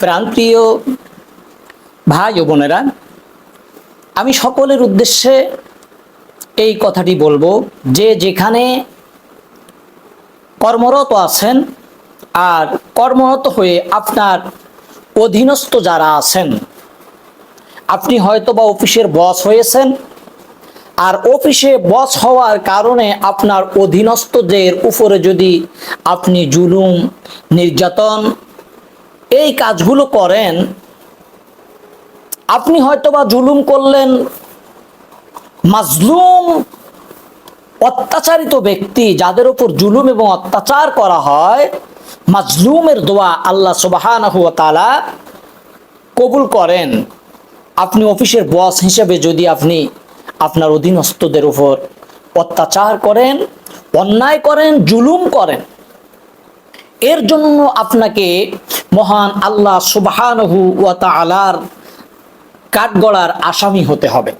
প্রাণপ্রিয় ভাই ও বোনেরা, আমি সকলের উদ্দেশ্যে এই কথাটি বলবো যে যেখানে কর্মরত আছেন আর কর্মরত হয়ে আপনার অধীনস্থ যারা আছেন, আপনি হয়তোবা অফিসের বস হয়েছেন, আর অফিসে বস হওয়ার কারণে আপনার অধীনস্থদের উপরে যদি আপনি জুলুম, নির্যাতন এই কাজগুলো করেন, আপনি হয়তোবা জুলুম করলেন, মাজলুম অত্যাচারিত ব্যক্তি যাদের উপর জুলুম এবং অত্যাচার করা হয়, মাজলুমের দোয়া আল্লাহ সুবহানাহু ওয়া তাআলা কবুল করেন। আপনি অফিসের বস হিসেবে যদি আপনি আপনার অধীনস্থদের উপর অত্যাচার করেন, অন্যায় করেন, জুলুম করেন, এর জন্য আপনাকে মহান আল্লাহ সুবহানাহু ওয়া তাআলার কাঠগড়ার আসামি হতে হবে।